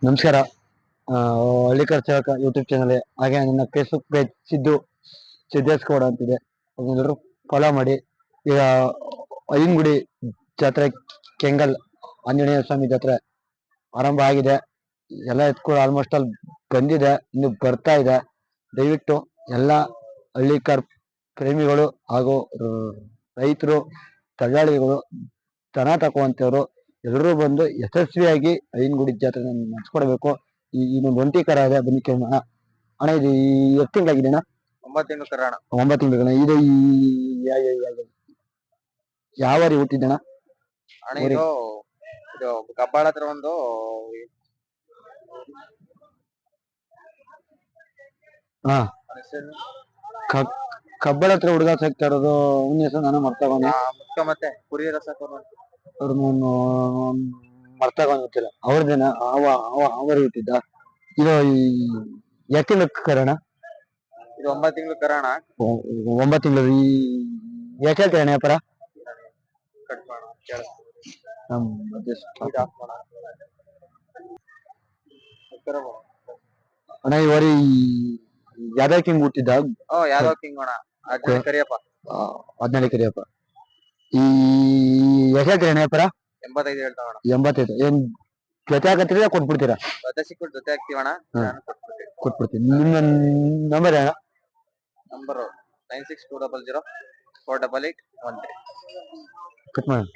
ನಮಸ್ಕಾರ. ಹಳ್ಳಿಕರ್ ಸೇವಕ YouTube channel ಹಾಗೆ ನನ್ನ ಫೇಸ್ಬುಕ್ ಪೇಜ್ ಸಿದ್ದೇಶ್ಗೌಡ ಅಂತಿದೆ. ಅದನ್ನೆಲ್ಲರೂ ಫಾಲೋ ಮಾಡಿ. ಈಗ ಐನಗುಡಿ ಜಾತ್ರೆ, ಕೆಂಗಲ್ ಆಂಜನೇಯ ಸ್ವಾಮಿ ಜಾತ್ರೆ ಆರಂಭ ಆಗಿದೆ. ಎಲ್ಲ ಎತ್ಕೊಂಡು ಆಲ್ಮೋಸ್ಟ್ ಅಲ್ಲಿ ಬಂದಿದೆ, ಇನ್ನು ಬರ್ತಾ ಇದೆ. ದಯವಿಟ್ಟು ಎಲ್ಲ ಹಳ್ಳಿಕರ್ ಪ್ರೇಮಿಗಳು ಹಾಗೂ ರೈತರು, ದಲ್ಲಾಳಿಗಳು, ದನ ತಕ್ಕುವಂಥವ್ರು ಎಲ್ಲರೂ ಬಂದು ಯಶಸ್ವಿಯಾಗಿ ಐನಗುಡಿ ಜಾತ್ರೆ ನಡೆಸ್ಕೊಡ್ಬೇಕು. ಇನ್ನೊಂದು ಒಂಟಿ ಕರ ಇದೆ, ಬನ್ನಿ ಕೇಳೋಣ. ಅಣ್ಣ, ಇದು ಎಷ್ಟು ತಿಂಗಳಾಗಿದೆ ಅಣ್ಣ? 9 ತಿಂಗಳು ಕರ ಅಣ್ಣ. 9 ತಿಂಗಳು. ಇದು ಯಾವ ಊರಿ ಹುಟ್ಟಿದ್ದಣ್ಣ? ಅಣ್ಣ ಇದು ಕಬ್ಬಾಳ ಹತ್ರ ಒಂದು ಕಬ್ಬಳ ಹತ್ರ ಹುಡುಗ ಸಾಕ್ತಾ ಇರೋದು. ಅವನ ಹೆಸರು ನಾನು ಮರ್ತಾಗೋನೆ. ಮತ್ತೆ ಕುರಿ ರಸ ಮರ್ತಾಗೋಗ್ತಿಲ್ಲ ಅವ್ರದೇನ. ಅವರು ಹುಟ್ಟಿದ್ದ. ಇದು ಯಾಕೆ ಕರಣ? ಇದು 9 ತಿಂಗಳು ಕರ ಅಣ್ಣ. 9 ತಿಂಗಳು. ಯಾಕೆ ಹೇಳ್ತೀರ ಅಣ್ಣ ವ್ಯಾಪಾರ? ಅಣ್ಣ, ಇವರಿ ಯಾವ್ದಾ ಕಿಂಗ್ ಹುಟ್ಟಿದ್ದ? ಯಾವ್ದೋ ಕಿಂಗ್ ಅಣ್ಣ. 14 ಕರಿಯಪ್ಪ. 14 ಕರಿಯಪ್ಪ. ಈ ಯಾಕೆ ಹೇಳ್ತೀರ ಅಣ್ಣ ವ್ಯಾಪಾರ? 85 ಹೇಳ್ತಾವಣ್ಣ. 85. ಏನ್ ಜೊತೆ ಹಾಕತ್ತೀರಾ, ಕೊಟ್ಬಿಡ್ತೀರಾ? ಜೊತೆ ಸಿಕ್ಬಿಟ್ಟು ಜೊತೆ ಹಾಕ್ತಿವಣ್ಣ. ಕೊಟ್ಬಿಡ್ತೀನಿ. ನಿಮ್ಮ ನಂಬರ್ ಅಣ್ಣ? ನಂಬರ್ 9620048813. ಕಟ್ ಮಾಡಿ.